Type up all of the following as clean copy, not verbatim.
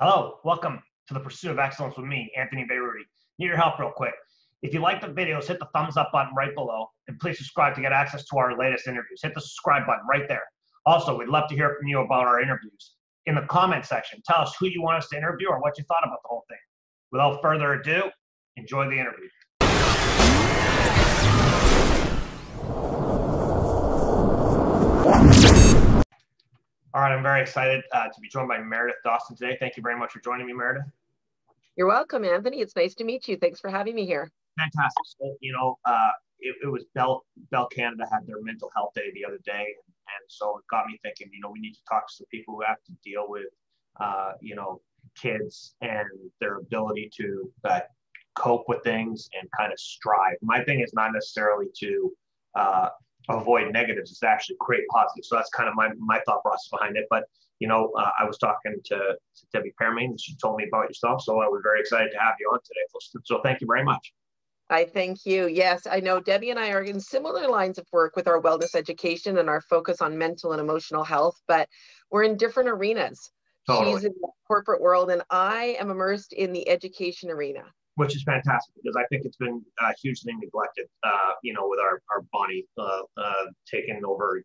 Hello, welcome to the Pursuit of Excellence with me, Anthony Beirudi. Need your help real quick. If you like the videos, hit the thumbs up button right below, and please subscribe to get access to our latest interviews. Hit the subscribe button right there. Also, we'd love to hear from you about our interviews. In the comment section, tell us who you want us to interview or what you thought about the whole thing. Without further ado, enjoy the interview. All right, I'm very excited to be joined by Meredith Dawson today. Thank you very much for joining me, Meredith. You're welcome, Anthony. It's nice to meet you. Thanks for having me here. Fantastic. So, it was Bell Canada had their mental health day the other day, and so it got me thinking. We need to talk to some people who have to deal with, kids and their ability to cope with things and kind of strive. My thing is not necessarily to avoid negatives; it's to actually create positives. So that's kind of my thought process behind it. But I was talking to Debbie Permain, and she told me about yourself. So I was very excited to have you on today. So thank you very much. I thank you. Yes, I know Debbie and I are in similar lines of work with our wellness education and our focus on mental and emotional health, but we're in different arenas. Totally. She's in the corporate world, and I am immersed in the education arena. Which is fantastic because I think it's been hugely neglected, with our body taking over,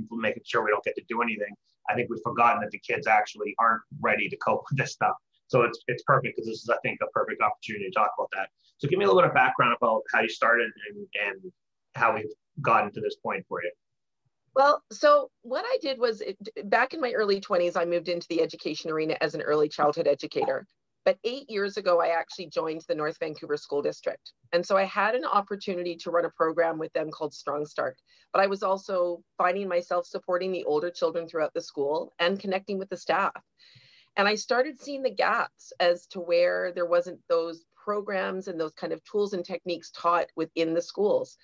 making sure we don't get to do anything. I think we've forgotten that the kids actually aren't ready to cope with this stuff. So it's perfect because this is, I think, a perfect opportunity to talk about that. So give me a little bit of background about how you started and how we've gotten to this point for you. Well, so what I did was back in my early 20s, I moved into the education arena as an early childhood educator. But 8 years ago, I actually joined the North Vancouver School District. And so I had an opportunity to run a program with them called Strong Start. But I was also finding myself supporting the older children throughout the school and connecting with the staff. And I started seeing the gaps as to where there wasn't those programs and those kind of tools and techniques taught within the schools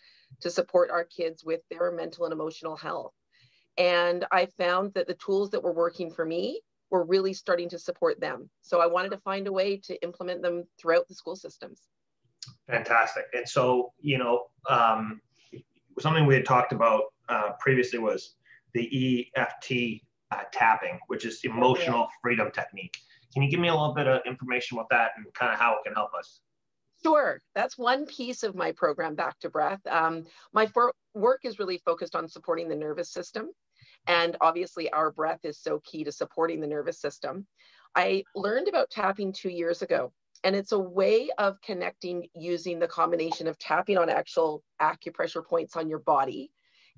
to support our kids with their mental and emotional health. And I found that the tools that were working for me were really starting to support them. So I wanted to find a way to implement them throughout the school systems. Fantastic. And so, something we had talked about previously was the EFT tapping, which is emotional freedom technique. Can you give me a little bit of information about that and kind of how it can help us? Sure. That's one piece of my program, Back to Breath. My work is really focused on supporting the nervous system. And obviously our breath is so key to supporting the nervous system. I learned about tapping 2 years ago, and it's a way of connecting using the combination of tapping on actual acupressure points on your body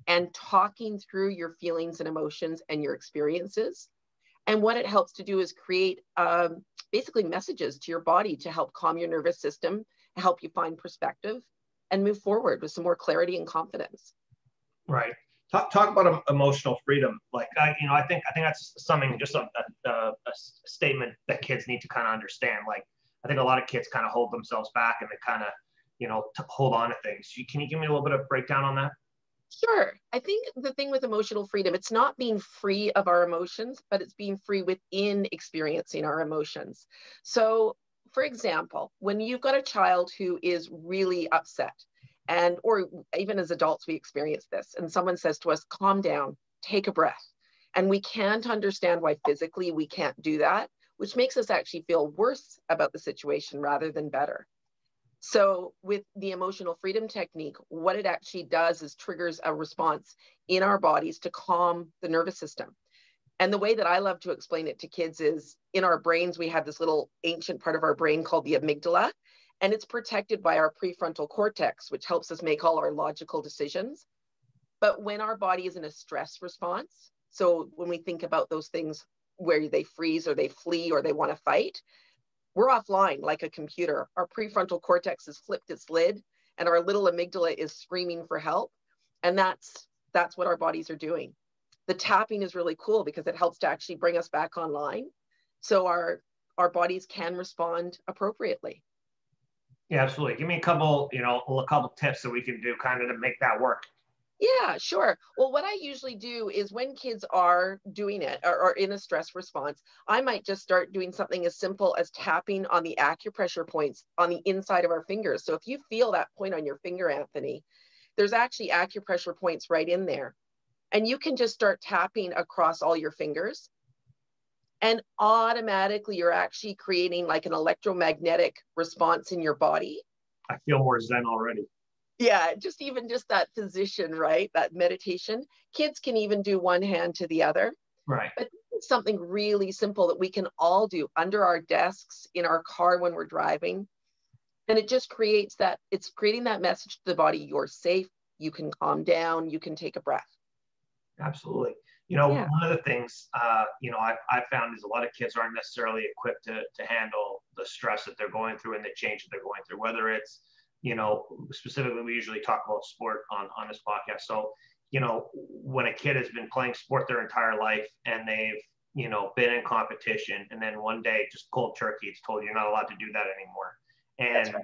and talking through your feelings and emotions and your experiences. And what it helps to do is create basically messages to your body to help calm your nervous system, help you find perspective and move forward with some more clarity and confidence. Right. Talk about emotional freedom. I think that's something, just a statement that kids need to kind of understand. I think a lot of kids kind of hold themselves back and they kind of, hold on to things. Can you give me a little bit of breakdown on that? Sure. I think the thing with emotional freedom, it's not being free of our emotions, but it's being free within experiencing our emotions. So, for example, when you've got a child who is really upset, or even as adults, we experience this, and someone says to us, calm down, take a breath. And we can't understand why physically we can't do that, which makes us actually feel worse about the situation rather than better. So with the emotional freedom technique, what it actually does is triggers a response in our bodies to calm the nervous system. And the way that I love to explain it to kids is in our brains, we have this little ancient part of our brain called the amygdala. And it's protected by our prefrontal cortex, which helps us make all our logical decisions. But when our body is in a stress response, so when we think about those things where they freeze or they flee or they want to fight, we're offline like a computer. Our prefrontal cortex has flipped its lid and our little amygdala is screaming for help. And that's what our bodies are doing. The tapping is really cool because it helps to actually bring us back online so our bodies can respond appropriately. Yeah, absolutely. Give me a couple tips that we can do kind of to make that work. Yeah, sure. Well, what I usually do is when kids are doing it or in a stress response, I might just start doing something as simple as tapping on the acupressure points on the inside of our fingers. So if you feel that point on your finger, Anthony, there's actually acupressure points right in there. And you can just start tapping across all your fingers. And automatically you're actually creating like an electromagnetic response in your body. I feel more zen already. Yeah, just that position, right? That meditation. Kids can even do one hand to the other. Right. But it's something really simple that we can all do under our desks, in our car when we're driving. And it just creates that, it's creating that message to the body, you're safe, you can calm down, you can take a breath. Absolutely. You know, Yeah. one of the things, you know, I found is a lot of kids aren't necessarily equipped to handle the stress that they're going through and the change that they're going through, whether it's, you know, specifically, we usually talk about sport on this podcast. So, you know, when a kid has been playing sport their entire life and they've, you know, been in competition, and then one day just cold turkey, it's told you're not allowed to do that anymore. And,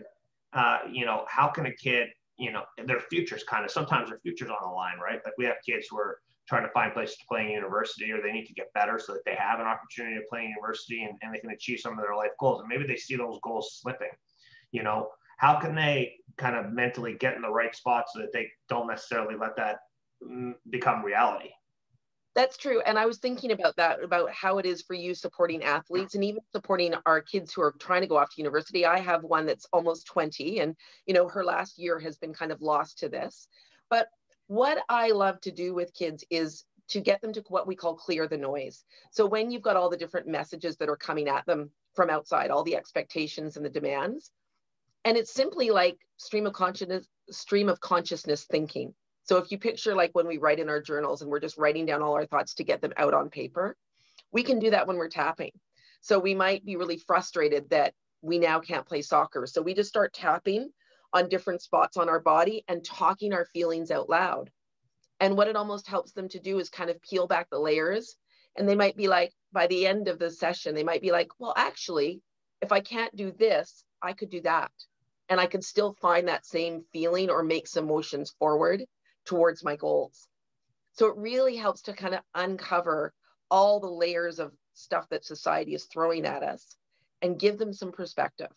Right. you know, how can a kid, you know, their future's kind of, sometimes their future's on the line, right? Like we have kids who are trying to find places to play in university, or they need to get better so that they have an opportunity to play in university, and they can achieve some of their life goals. And maybe they see those goals slipping. You know, how can they kind of mentally get in the right spot so that they don't necessarily let that become reality? That's true. And I was thinking about that, about how it is for you supporting athletes and even supporting our kids who are trying to go off to university. I have one that's almost 20, and, you know, her last year has been kind of lost to this. But what I love to do with kids is to get them to what we call clear the noise. So when you've got all the different messages that are coming at them from outside, all the expectations and the demands, and it's simply like stream of consciousness thinking. So if you picture like when we write in our journals and we're just writing down all our thoughts to get them out on paper, we can do that when we're tapping. So we might be really frustrated that we now can't play soccer. So we just start tapping on different spots on our body and talking our feelings out loud. And what it almost helps them to do is kind of peel back the layers. And they might be like, by the end of the session, they might be like, well, actually, if I can't do this, I could do that. And I could still find that same feeling or make some motions forward towards my goals. So it really helps to kind of uncover all the layers of stuff that society is throwing at us and give them some perspective.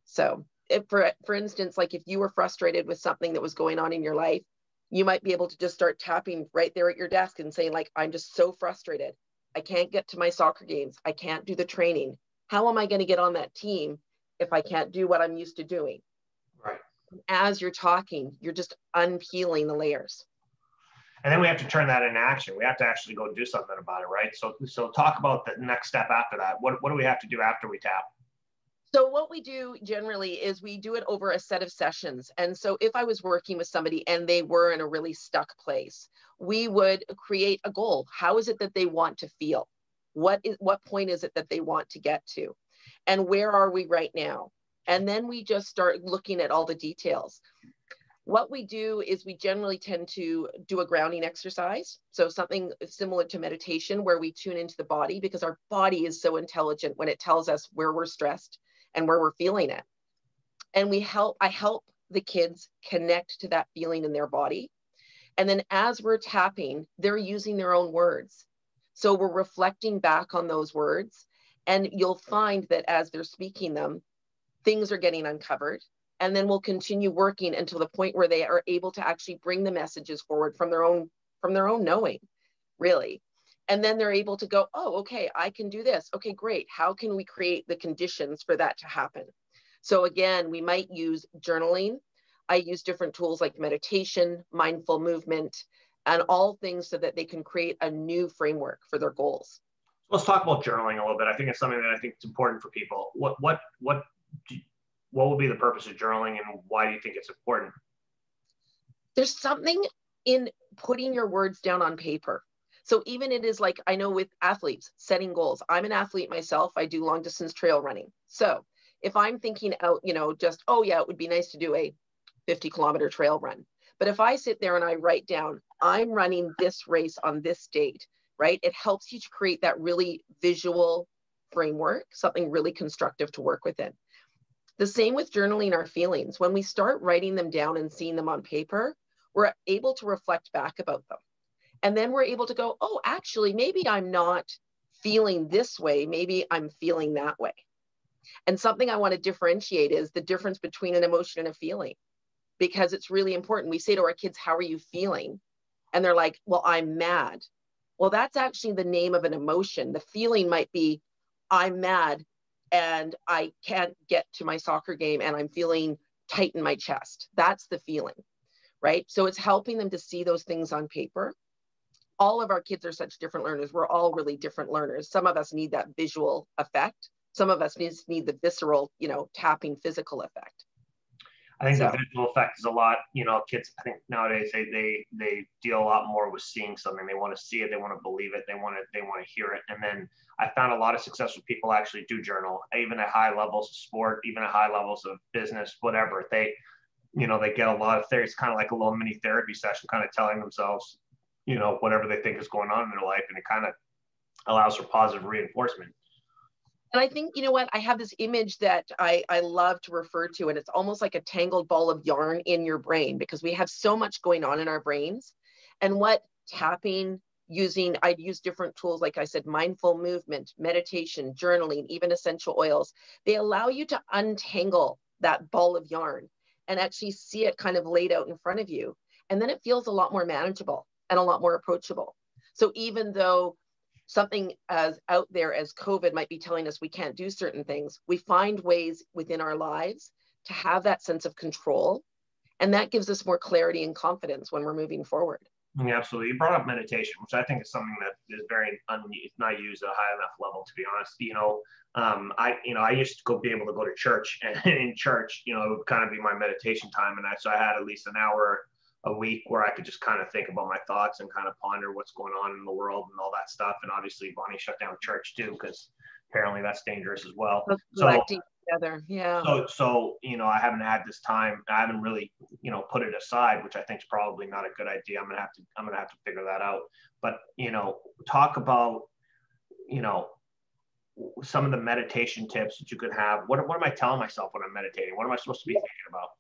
So if, for instance, like if you were frustrated with something that was going on in your life, you might be able to just start tapping right there at your desk and saying like, I'm just so frustrated. I can't get to my soccer games. I can't do the training. How am I going to get on that team if I can't do what I'm used to doing? Right. As you're talking, you're just unpeeling the layers. And then we have to turn that into action. We have to actually go do something about it, right? So talk about the next step after that. What do we have to do after we tap? So what we do generally is we do it over a set of sessions. And so if I was working with somebody and they were in a really stuck place, we would create a goal. How is it that they want to feel? What point is it that they want to get to? And where are we right now? And then we just start looking at all the details. What we do is we generally tend to do a grounding exercise. So something similar to meditation where we tune into the body, because our body is so intelligent when it tells us where we're stressed and where we're feeling it. And I help the kids connect to that feeling in their body. And then as we're tapping, they're using their own words. So we're reflecting back on those words. And you'll find that as they're speaking them, things are getting uncovered. And then we'll continue working until the point where they are able to actually bring the messages forward from their own knowing, really. And then they're able to go, oh, okay, I can do this. Okay, great. How can we create the conditions for that to happen? So again, we might use journaling. I use different tools like meditation, mindful movement, and all things so that they can create a new framework for their goals. Let's talk about journaling a little bit. I think it's something that I think is important for people. What will be the purpose of journaling, and why do you think it's important? There's something in putting your words down on paper. So even it is like, I know with athletes setting goals, I'm an athlete myself. I do long distance trail running. So if I'm thinking out, just, oh yeah, it would be nice to do a 50-kilometer trail run. But if I sit there and I write down, I'm running this race on this date, right? It helps you to create that really visual framework, something really constructive to work within. The same with journaling our feelings. When we start writing them down and seeing them on paper, we're able to reflect back about them. And then we're able to go, oh, actually, maybe I'm not feeling this way. Maybe I'm feeling that way. And something I want to differentiate is the difference between an emotion and a feeling, because it's really important. We say to our kids, how are you feeling? And they're like, well, I'm mad. Well, that's actually the name of an emotion. The feeling might be, I'm mad and I can't get to my soccer game and I'm feeling tight in my chest. That's the feeling, right? So it's helping them to see those things on paper. All of our kids are such different learners. We're all really different learners. Some of us need that visual effect. Some of us need the visceral, tapping physical effect. I think the visual effect is a lot, kids, I think nowadays they deal a lot more with seeing something. They want to see it. They want to believe it. They want to hear it. And then I found a lot of successful people actually do journal, even at high levels of sport, even at high levels of business, whatever. They get a lot of theory. It's kind of like a little mini therapy session, kind of telling themselves, whatever they think is going on in their life. And it kind of allows for positive reinforcement. And I think, what, I have this image that I love to refer to, and it's almost like a tangled ball of yarn in your brain, because we have so much going on in our brains. And what tapping, I'd use different tools, like I said, mindful movement, meditation, journaling, even essential oils. They allow you to untangle that ball of yarn and actually see it kind of laid out in front of you. And then it feels a lot more manageable and a lot more approachable. So even though something as out there as COVID might be telling us we can't do certain things, we find ways within our lives to have that sense of control. And that gives us more clarity and confidence when we're moving forward. Yeah, absolutely. You brought up meditation, which I think is something that is very not used at a high enough level, to be honest. I used to be able to go to church, and in church, it would kind of be my meditation time. And so I had at least an hour a week where I could just kind of think about my thoughts and kind of ponder what's going on in the world and all that stuff. And obviously Bonnie shut down church too, because apparently that's dangerous as well. Collecting together. Yeah. So, I haven't had this time. I haven't really, put it aside, which I think is probably not a good idea. I'm going to have to figure that out. But, talk about, some of the meditation tips that you could have. What am I telling myself when I'm meditating? What am I supposed to be thinking about?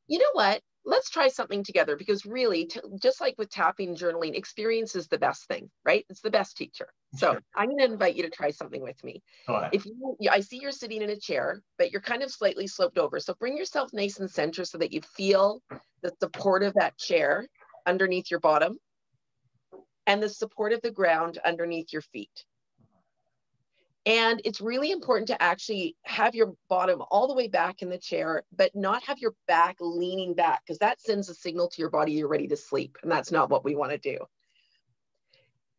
You know what? Let's try something together, because really, just like with tapping, journaling, experience is the best thing, right? It's the best teacher. So sure. I'm going to invite you to try something with me. I see you're sitting in a chair, but you're kind of slightly sloped over. So bring yourself nice and center so that you feel the support of that chair underneath your bottom and the support of the ground underneath your feet. And it's really important to actually have your bottom all the way back in the chair, but not have your back leaning back, because that sends a signal to your body you're ready to sleep. And that's not what we want to do.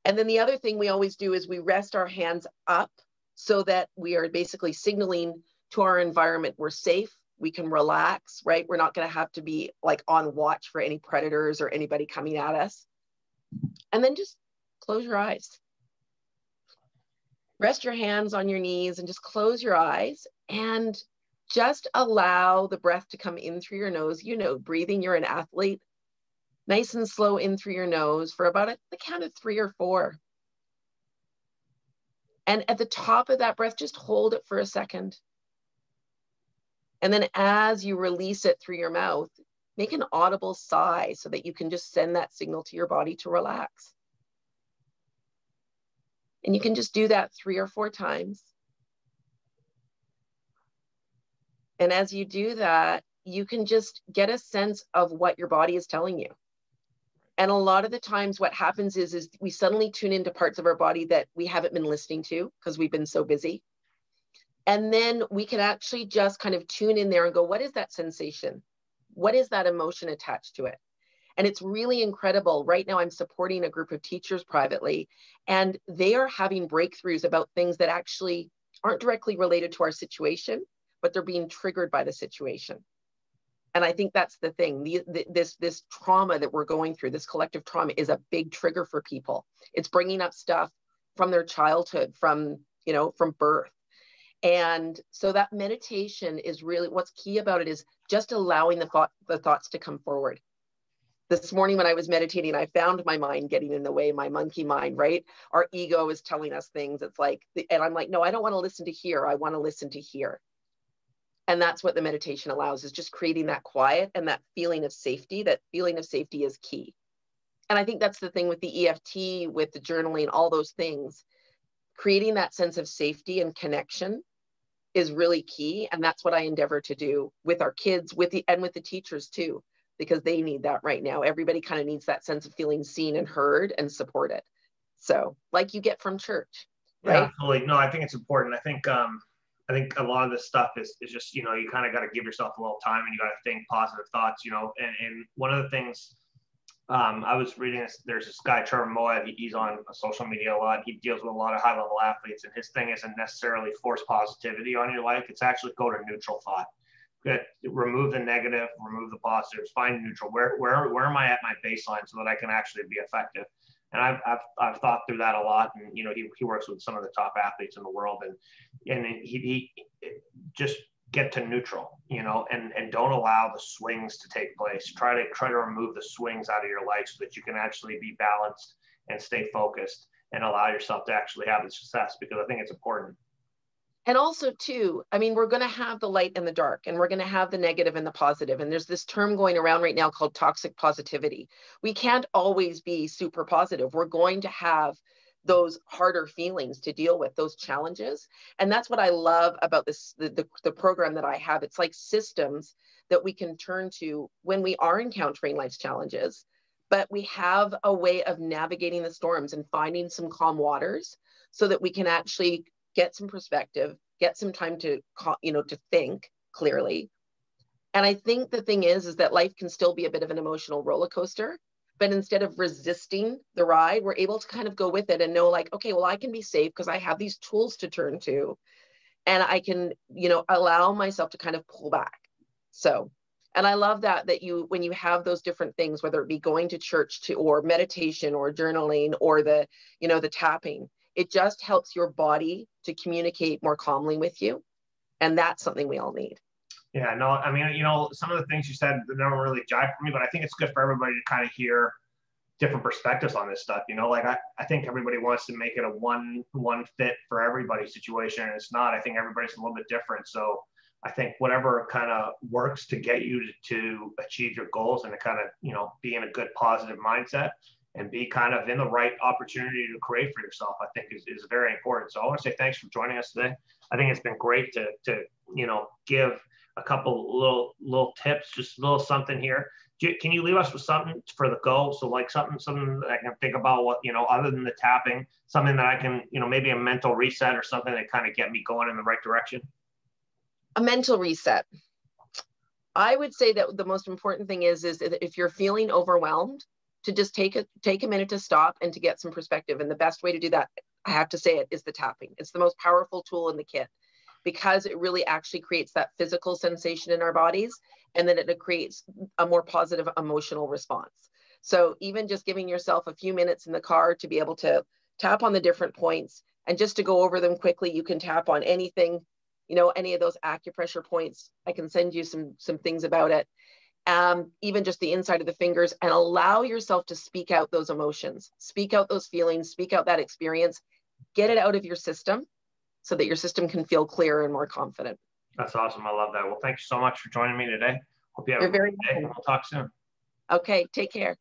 And then the other thing we always do is we rest our hands up so that we are basically signaling to our environment we're safe, we can relax, right? We're not going to have to be like on watch for any predators or anybody coming at us. And then just close your eyes. Rest your hands on your knees and just close your eyes and just allow the breath to come in through your nose. Breathing, you're an athlete. Nice and slow in through your nose for about the count of 3 or 4. And at the top of that breath, just hold it for a second. And then as you release it through your mouth, make an audible sigh so that you can just send that signal to your body to relax. And you can just do that 3 or 4 times. And as you do that, you can just get a sense of what your body is telling you. And a lot of the times what happens is we suddenly tune into parts of our body that we haven't been listening to because we've been so busy. And then we can actually just kind of tune in there and go, what is that sensation? What is that emotion attached to it? And it's really incredible. Right now, I'm supporting a group of teachers privately, and they are having breakthroughs about things that actually aren't directly related to our situation, but they're being triggered by the situation. And I think that's the thing. This trauma that we're going through, this collective trauma, is a big trigger for people. It's bringing up stuff from their childhood, from birth. And so that meditation is really, what's key about it is just allowing the thoughts to come forward. This morning when I was meditating, I found my mind getting in the way, my monkey mind, right? Our ego is telling us things. It's like, and I'm like, no, I don't want to listen to here. I want to listen to here. And that's what the meditation allows, is just creating that quiet and that feeling of safety. That feeling of safety is key. And I think that's the thing with the EFT, with the journaling, all those things. Creating that sense of safety and connection is really key. And that's what I endeavor to do with our kids, with the teachers too, because they need that right now. Everybody kind of needs that sense of feeling seen and heard and supported. So like you get from church, Yeah, right? absolutely. No, I think it's important. I think a lot of this stuff is just, you kind of got to give yourself a little time, and you got to think positive thoughts, and one of the things, I was reading this, there's this guy, Trevor Moawad, he's on social media a lot. He deals with a lot of high level athletes, and his thing isn't necessarily force positivity on your life. It's actually go to neutral thought. Remove the negative, remove the positives, find neutral. Where am I at my baseline so that I can actually be effective? And I've thought through that a lot. And he works with some of the top athletes in the world, and he just get to neutral, and don't allow the swings to take place. Try to remove the swings out of your life so that you can actually be balanced and stay focused and allow yourself to actually have the success, because I think it's important. And also too, I mean, we're going to have the light and the dark, and we're going to have the negative and the positive. And there's this term going around right now called toxic positivity. We can't always be super positive. We're going to have those harder feelings to deal with, those challenges. And that's what I love about this, the program that I have. It's like systems that we can turn to when we are encountering life's challenges, but we have a way of navigating the storms and finding some calm waters so that we can actually get some perspective, get some time to, to think clearly. And I think the thing is that life can still be a bit of an emotional roller coaster, but instead of resisting the ride, we're able to kind of go with it and know like, okay, well, I can be safe because I have these tools to turn to, and I can, allow myself to kind of pull back. So, and I love that when you have those different things, whether it be going to church or meditation or journaling or the tapping, it just helps your body to communicate more calmly with you. And that's something we all need. Yeah, no, I mean, some of the things you said, they don't really jive for me, but I think it's good for everybody to kind of hear different perspectives on this stuff. Like I think everybody wants to make it a one fit for everybody's situation, and it's not. I think everybody's a little bit different. So I think whatever kind of works to get you to achieve your goals and to kind of, be in a good positive mindset and be kind of in the right opportunity to create for yourself, I think is very important. So I want to say thanks for joining us today. I think it's been great to give a couple little tips, just a little something here. Can you leave us with something for the go? So like something that I can think about, what, other than the tapping, something that I can, maybe a mental reset or something that kind of get me going in the right direction. A mental reset. I would say that the most important thing is if you're feeling overwhelmed, to just take a minute to stop and to get some perspective. And the best way to do that, I have to say it, is the tapping. It's the most powerful tool in the kit because it really actually creates that physical sensation in our bodies, and then it creates a more positive emotional response. So even just giving yourself a few minutes in the car to be able to tap on the different points and just to go over them quickly, you can tap on anything, any of those acupressure points. I can send you some things about it. Even just the inside of the fingers, and allow yourself to speak out those emotions, speak out those feelings, speak out that experience, get it out of your system so that your system can feel clearer and more confident. That's awesome. I love that. Well, thank you so much for joining me today. Hope you have a great day, and we'll talk soon. Okay, take care.